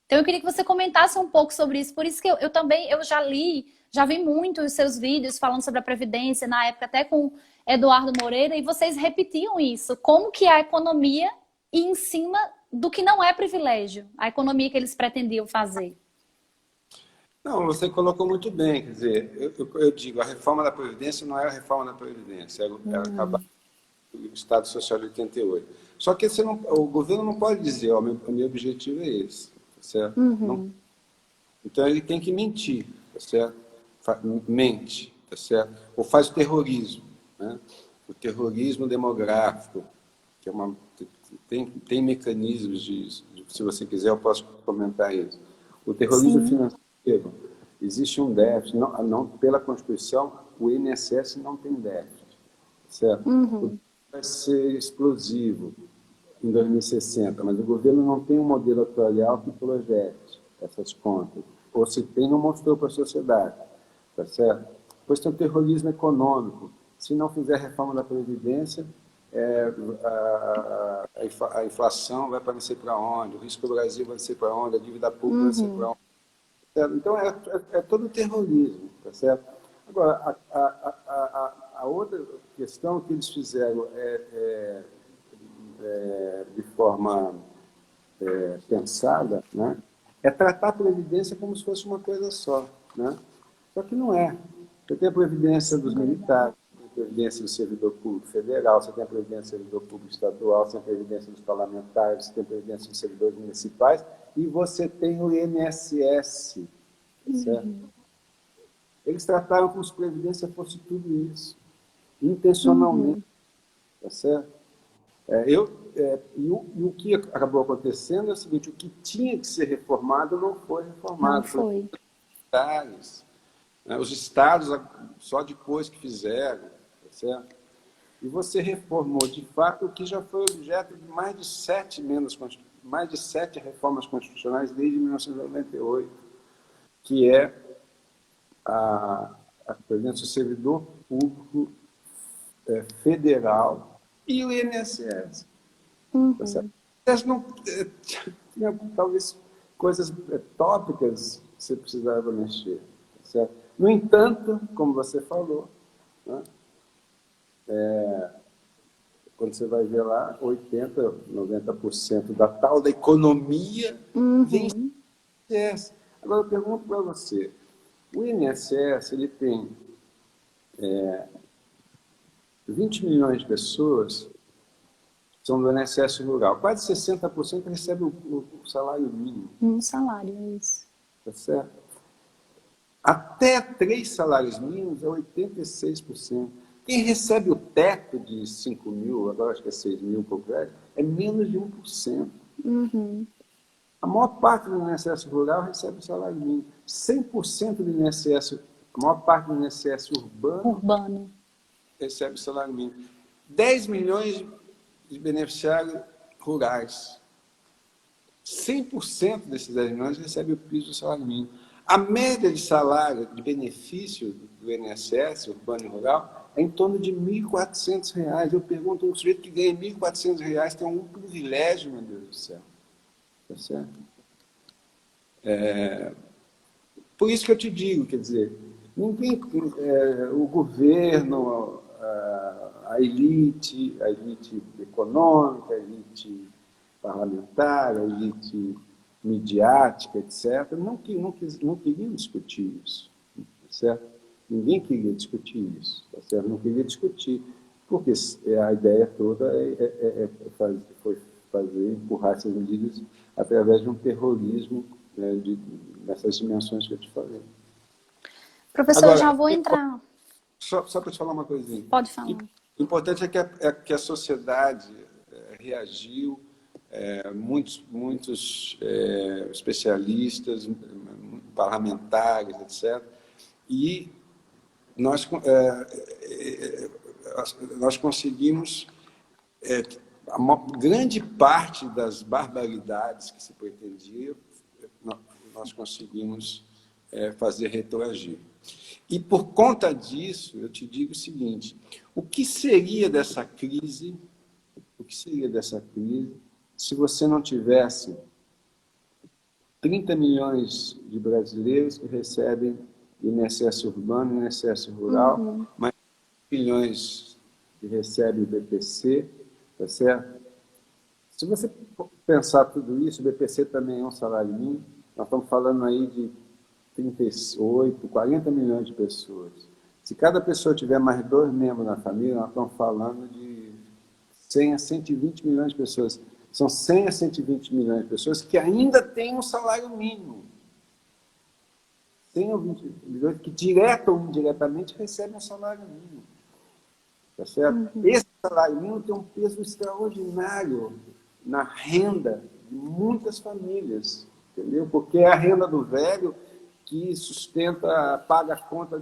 Speaker 1: Então eu queria que você comentasse um pouco sobre isso, por isso que eu também já vi muito os seus vídeos falando sobre a Previdência, na época até com Eduardo Moreira, e vocês repetiam isso, como que a economia ia em cima do que não é privilégio, a economia que eles pretendiam fazer.
Speaker 2: Não, você colocou muito bem, quer dizer, eu digo, a reforma da Previdência não é a reforma da Previdência, é acabar com o Estado Social de 88. Só que você não, o governo não pode dizer, ó, o meu objetivo é esse, tá certo? Não, então ele tem que mentir, tá certo? Mente, tá certo? Ou faz o terrorismo, né? O terrorismo demográfico, que é tem mecanismos se você quiser eu posso comentar isso. O terrorismo
Speaker 1: Sim.
Speaker 2: financeiro, existe um déficit, pela Constituição, o INSS não tem déficit, certo? O déficit vai ser explosivo em 2060, mas o governo não tem um modelo atuarial que projete essas contas. Ou se tem, não mostrou para a sociedade, tá certo? Depois tem o terrorismo econômico. Se não fizer reforma da Previdência, a inflação vai aparecer para onde? O risco do Brasil vai ser para onde? A dívida pública vai ser para onde? Certo? Então, é todo terrorismo, tá certo? Agora, a outra questão que eles fizeram de forma pensada, né, é tratar a Previdência como se fosse uma coisa só. Né? Só que não é. Você tem a Previdência dos militares, você tem a Previdência do servidor público federal, você tem a Previdência do servidor público estadual, você tem a Previdência dos parlamentares, você tem a Previdência dos servidores municipais e você tem o INSS. Certo? Eles trataram como se a Previdência fosse tudo isso, intencionalmente. Tá certo? E o que acabou acontecendo é o seguinte, o que tinha que ser reformado não foi
Speaker 1: Não
Speaker 2: reformado.
Speaker 1: foi.
Speaker 2: Os estados, só depois que fizeram, tá certo? E você reformou, de fato, o que já foi objeto de mais de sete reformas constitucionais desde 1998, que é a presença do servidor público federal e o INSS. Tá certo? Não, tinha talvez coisas tópicas que você precisava mexer. Tá certo? No entanto, como você falou, né, quando você vai ver lá, 80%, 90% da tal da economia vem do INSS. Agora, eu pergunto para você, o INSS ele tem 20 milhões de pessoas que são do INSS rural. Quase 60% recebe o salário mínimo.
Speaker 1: Um salário, é isso.
Speaker 2: Tá certo? Até 3 salários mínimos é 86%. Quem recebe o teto de 5 mil, agora acho que é 6 mil, um pouco velho, é menos de 1%. A maior parte do INSS rural recebe o salário mínimo. 100% do INSS, a maior parte do INSS
Speaker 1: Urbano.
Speaker 2: recebe o salário mínimo. 10 milhões de beneficiários rurais. 100% desses 10 milhões recebe o piso do salário mínimo. A média de salário, de benefício do INSS, urbano e rural, é em torno de R$ 1.400. Eu pergunto, um sujeito que ganha R$ 1.400 tem algum privilégio, meu Deus do céu. Tá certo? Por isso que eu te digo, quer dizer, ninguém, o governo, a elite econômica, a elite parlamentar, a elite midiática, etc., não queriam discutir isso, certo? Ninguém queria discutir isso, tá certo? Não queria discutir, porque a ideia toda foi empurrar essas medidas através de um terrorismo, né, nessas dimensões que eu te falei.
Speaker 1: Professor,
Speaker 2: Agora,
Speaker 1: já vou entrar.
Speaker 2: Só para te falar uma coisinha.
Speaker 1: Pode falar.
Speaker 2: O importante é que a sociedade reagiu, muitos especialistas, parlamentares, etc. E nós conseguimos uma grande parte das barbaridades que se pretendia, nós conseguimos fazer retroagir. E por conta disso, eu te digo o seguinte, o que seria dessa crise se você não tivesse 30 milhões de brasileiros que recebem INSS urbano e INSS rural, mais 1 milhões que recebem o BPC, tá certo? Se você pensar tudo isso, o BPC também é um salário mínimo, nós estamos falando aí de 38, 40 milhões de pessoas. Se cada pessoa tiver mais 2 membros na família, nós estamos falando de 100 a 120 milhões de pessoas. São 100 a 120 milhões de pessoas que ainda têm um salário mínimo. 100 a 20 milhões que, direta ou indiretamente, recebem um salário mínimo. Tá certo? Esse salário mínimo tem um peso extraordinário na renda de muitas famílias, entendeu? Porque é a renda do velho que sustenta, paga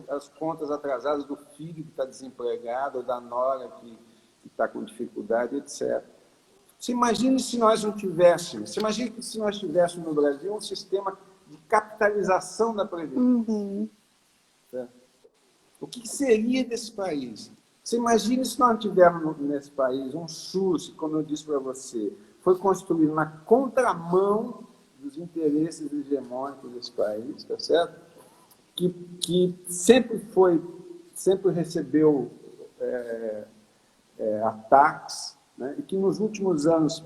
Speaker 2: as contas atrasadas do filho que está desempregado, ou da nora que está com dificuldade, etc. Você imagine se nós não tivéssemos, você imagine se nós tivéssemos no Brasil um sistema de capitalização da Previdência. Certo? O que seria desse país? Você imagina se nós tivermos nesse país um SUS, como eu disse para você, foi construído na contramão dos interesses hegemônicos desse país, tá certo? Que sempre recebeu ataques, né? E que nos últimos anos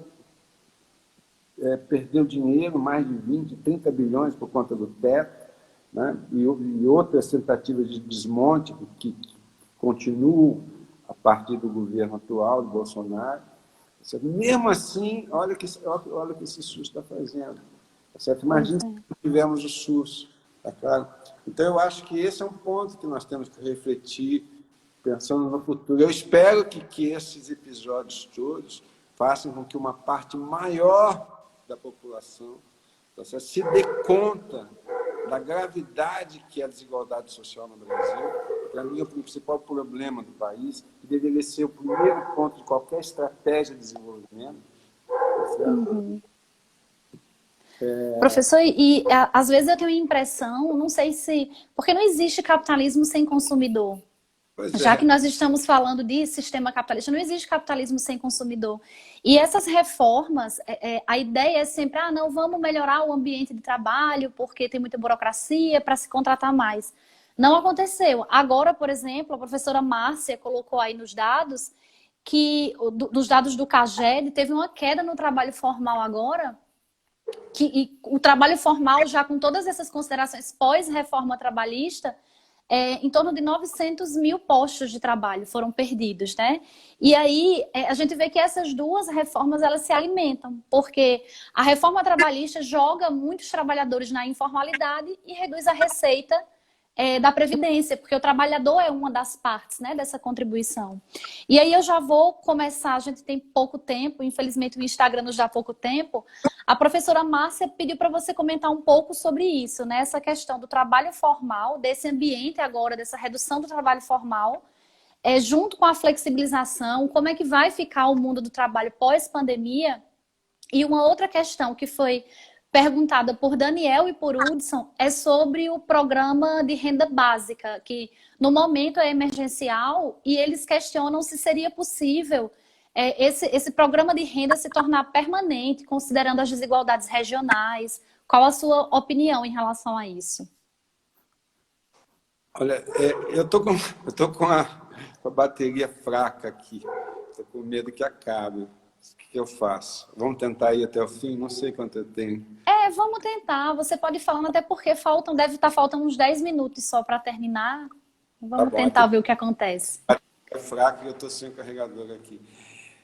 Speaker 2: perdeu dinheiro, mais de 20, 30 bilhões por conta do teto, né? E outras tentativas de desmonte que continuam a partir do governo atual, do Bolsonaro. Mesmo assim, olha o que esse SUS está fazendo. Certo? Imagina se não tivermos o SUS. Tá claro? Então, eu acho que esse é um ponto que nós temos que refletir, pensando no futuro. Eu espero que esses episódios todos façam com que uma parte maior da população, tá certo, se dê conta da gravidade que é a desigualdade social no Brasil. Para mim, é o principal problema do país, que deveria ser o primeiro ponto de qualquer estratégia de desenvolvimento. Tá certo?
Speaker 1: Professor, às vezes eu tenho a impressão, não sei se... Porque não existe capitalismo sem consumidor. Já que nós estamos falando de sistema capitalista, não existe capitalismo sem consumidor. E essas reformas, a ideia é sempre, não, vamos melhorar o ambiente de trabalho, porque tem muita burocracia para se contratar mais. Não aconteceu. Agora, por exemplo, a professora Márcia colocou aí nos dados, dos dados do CAGED, teve uma queda no trabalho formal agora, e o trabalho formal, já com todas essas considerações pós-reforma trabalhista, em torno de 900 mil postos de trabalho foram perdidos, né? E aí a gente vê que essas duas reformas, elas se alimentam, porque a reforma trabalhista joga muitos trabalhadores na informalidade e reduz a receita da Previdência, porque o trabalhador é uma das partes, né, dessa contribuição. E aí eu já vou começar, a gente tem pouco tempo, infelizmente o Instagram nos dá pouco tempo. A professora Márcia pediu para você comentar um pouco sobre isso, né, essa questão do trabalho formal, desse ambiente agora, dessa redução do trabalho formal, junto com a flexibilização, como é que vai ficar o mundo do trabalho pós-pandemia. E uma outra questão que foi perguntada por Daniel e por Hudson é sobre o programa de renda básica, que no momento é emergencial, e eles questionam se seria possível esse programa de renda se tornar permanente, considerando as desigualdades regionais. Qual a sua opinião em relação a isso?
Speaker 2: Olha, eu tô com a bateria fraca aqui, estou com medo que acabe. O que eu faço? Vamos tentar ir até o fim? Não sei quanto eu tenho.
Speaker 1: Vamos tentar. Você pode ir falando, até porque deve estar faltando uns 10 minutos só para terminar. Vamos tentar ver o que acontece.
Speaker 2: É fraco e eu estou sem o carregador aqui.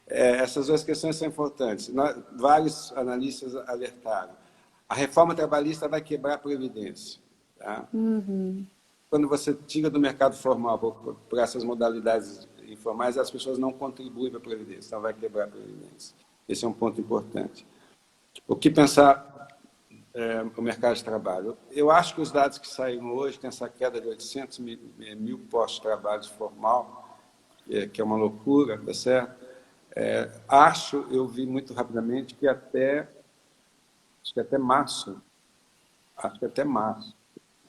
Speaker 2: Essas duas questões são importantes. Vários analistas alertaram. A reforma trabalhista vai quebrar a Previdência. Tá? Quando você tira do mercado formal por essas modalidades informais, as pessoas não contribuem para a Previdência, então vai quebrar a Previdência. Esse é um ponto importante. O que pensar o mercado de trabalho? Eu acho que os dados que saíram hoje, tem essa queda de 800 mil postos de trabalho formal, que é uma loucura, tá certo? Eu vi muito rapidamente que acho que até março,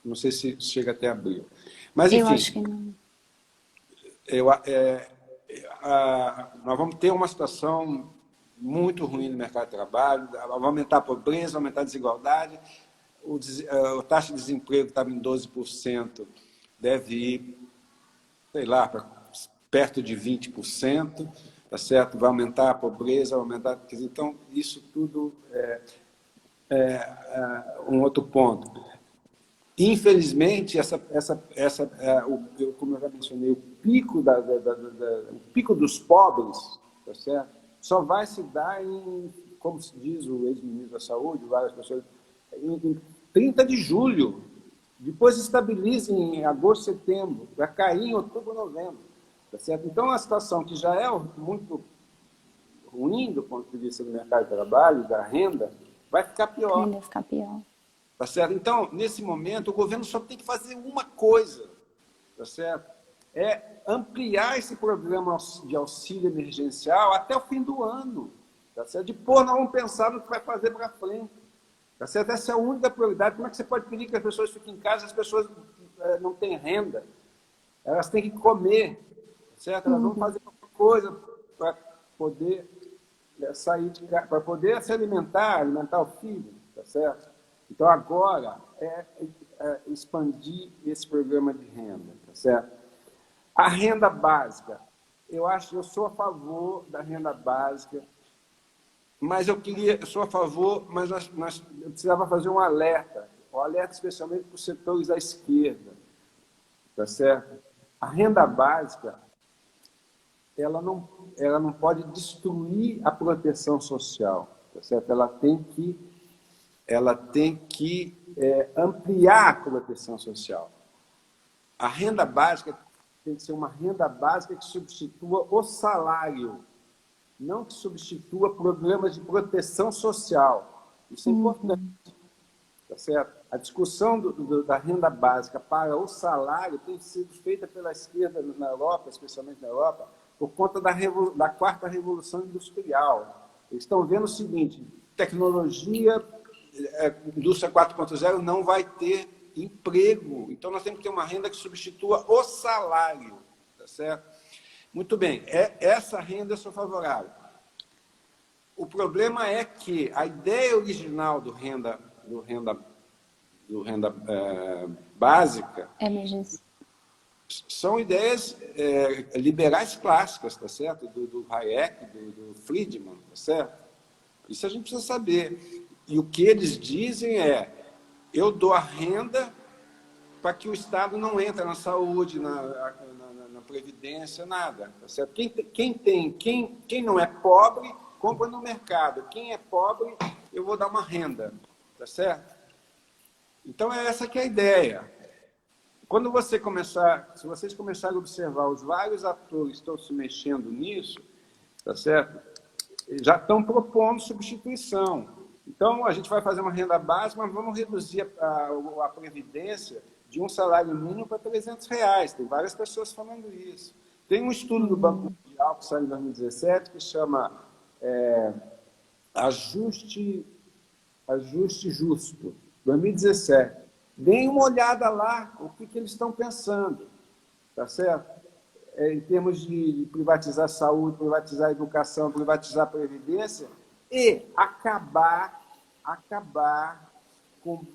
Speaker 2: não sei se chega até abril. Mas, enfim,
Speaker 1: eu acho que não.
Speaker 2: Nós vamos ter uma situação muito ruim no mercado de trabalho, vai aumentar a pobreza, vai aumentar a desigualdade, a taxa de desemprego estava em 12%, deve ir, sei lá, para perto de 20%, tá certo? Vai aumentar a pobreza, vai aumentar... Então, isso tudo é um outro ponto. Infelizmente, como eu já mencionei, o pico, o pico dos pobres, tá certo? Só vai se dar em, como se diz o ex-ministro da Saúde, várias pessoas, em 30 de julho. Depois estabiliza em agosto, setembro, vai cair em outubro, novembro. Tá certo? Então, a situação que já é muito ruim do ponto de vista do mercado de trabalho, da renda, vai ficar pior.
Speaker 1: Ainda ficar pior.
Speaker 2: Tá certo? Então, nesse momento, o governo só tem que fazer uma coisa, tá certo? É ampliar esse programa de auxílio emergencial até o fim do ano. Tá certo? Depois nós vamos pensar no que vai fazer para frente. Tá certo? Essa é a única prioridade. Como é que você pode pedir que as pessoas fiquem em casa se as pessoas não têm renda? Elas têm que comer, tá certo? Elas vão fazer alguma coisa para poder sair de casa, para poder se alimentar o filho, tá certo? Então, agora é expandir esse programa de renda, tá certo? A renda básica, eu sou a favor da renda básica, mas eu sou a favor, mas eu precisava fazer um alerta especialmente para os setores da esquerda, tá certo? A renda básica, ela não pode destruir a proteção social, tá certo? Ela tem que ampliar a proteção social. A renda básica tem que ser uma renda básica que substitua o salário, não que substitua programas de proteção social. Isso é importante, tá certo? A discussão da renda básica para o salário tem sido feita pela esquerda na Europa, especialmente na Europa, por conta da quarta revolução industrial. Eles estão vendo o seguinte: tecnologia, indústria 4.0 não vai ter emprego. Então, nós temos que ter uma renda que substitua o salário. Tá certo? Muito bem, essa renda eu sou favorável. O problema é que a ideia original do renda básica são ideias liberais clássicas, tá certo? Do Hayek, do Friedman, tá certo? Isso a gente precisa saber. E o que eles dizem é: eu dou a renda para que o Estado não entre na saúde, na previdência, nada. Tá certo? Quem não é pobre, compra no mercado. Quem é pobre, eu vou dar uma renda. Tá certo? Então, essa que é a ideia. Se vocês começarem a observar os vários atores que estão se mexendo nisso, tá certo? Já estão propondo substituição. Então, a gente vai fazer uma renda básica, mas vamos reduzir a previdência de um salário mínimo para R$300. Tem várias pessoas falando isso. Tem um estudo do Banco Mundial que saiu em 2017 que chama Ajuste Justo, 2017. Deem uma olhada lá, o que eles estão pensando, tá certo? Em termos de privatizar a saúde, privatizar a educação, privatizar a previdência e acabar com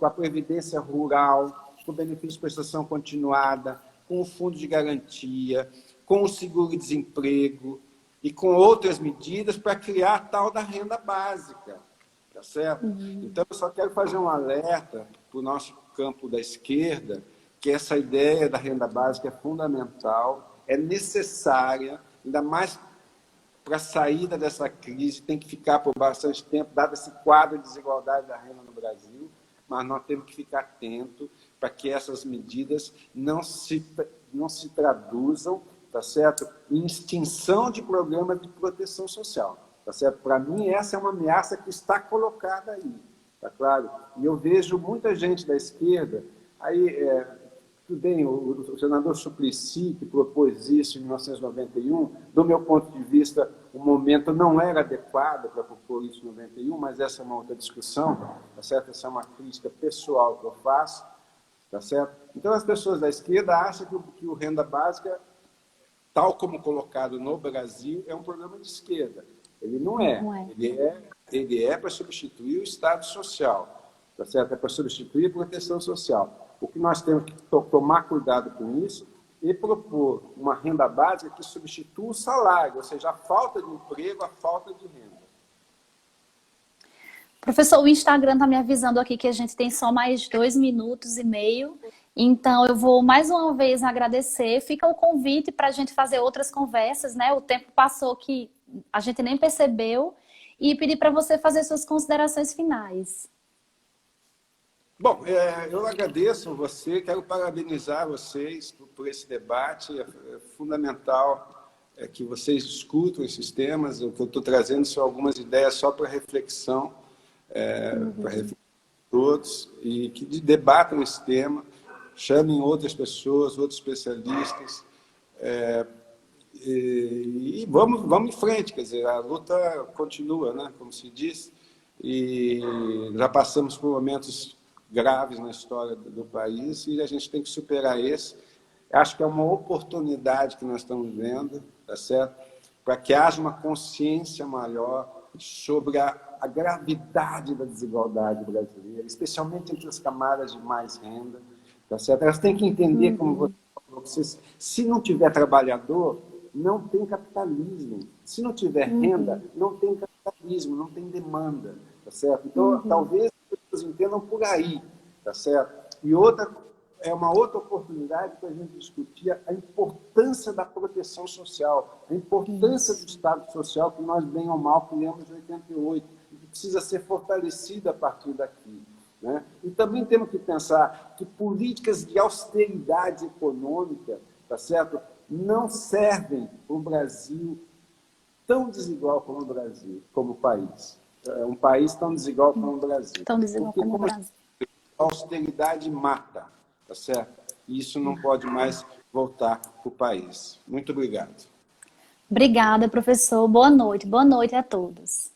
Speaker 2: a previdência rural, com o benefício de prestação continuada, com o fundo de garantia, com o seguro-desemprego e com outras medidas para criar a tal da renda básica. Tá certo? Então, eu só quero fazer um alerta para o nosso campo da esquerda, que essa ideia da renda básica é fundamental, é necessária, ainda mais para a saída dessa crise, tem que ficar por bastante tempo, dado esse quadro de desigualdade da renda no Brasil, mas nós temos que ficar atentos para que essas medidas não se traduzam, tá certo, em extinção de programas de proteção social. Tá certo? Para mim, essa é uma ameaça que está colocada aí, tá claro? E eu vejo muita gente da esquerda, tudo bem, o senador Suplicy, que propôs isso em 1991, do meu ponto de vista, o momento não era adequado para propor isso em 91, mas essa é uma outra discussão, tá certo? Essa é uma crítica pessoal que eu faço, tá certo? Então, as pessoas da esquerda acham que o renda básica, tal como colocado no Brasil, é um programa de esquerda. Ele não é. Ele é para substituir o Estado Social, tá certo? É para substituir a proteção social. O que nós temos que tomar cuidado com isso e propor uma renda básica que substitua o salário, ou seja, a falta de emprego, a falta de renda.
Speaker 1: Professor, o Instagram está me avisando aqui que a gente tem só mais 2 minutos e meio. Então, eu vou mais uma vez agradecer. Fica o convite para a gente fazer outras conversas, né? O tempo passou que a gente nem percebeu. E pedir para você fazer suas considerações finais.
Speaker 2: Bom, eu agradeço você, quero parabenizar vocês por esse debate. É fundamental que vocês discutam esses temas. O que eu estou trazendo são algumas ideias só para reflexão, para refletir todos, e que debatam esse tema, chamem outras pessoas, outros especialistas, e vamos em frente. Quer dizer, a luta continua, né, como se diz, e já passamos por momentos graves na história do país e a gente tem que superar esse. Acho que é uma oportunidade que nós estamos vendo, tá certo? Para que haja uma consciência maior sobre a gravidade da desigualdade brasileira, especialmente entre as camadas de mais renda, tá certo? Elas têm que entender, como você falou, se não tiver trabalhador, não tem capitalismo. Se não tiver renda, não tem capitalismo, não tem demanda, tá certo? Então, talvez entendam por aí, tá certo? E uma outra oportunidade para a gente discutir a importância da proteção social, a importância do Estado Social que nós, bem ou mal, criamos em 88, e que precisa ser fortalecida a partir daqui, né? E também temos que pensar que políticas de austeridade econômica, tá certo, não servem para um Brasil tão desigual como o Brasil, como país. Um país tão desigual como o Brasil.
Speaker 1: Tão desigual como o Brasil.
Speaker 2: A austeridade mata, tá certo? E isso não pode mais voltar para o país. Muito obrigado.
Speaker 1: Obrigada, professor. Boa noite. Boa noite a todos.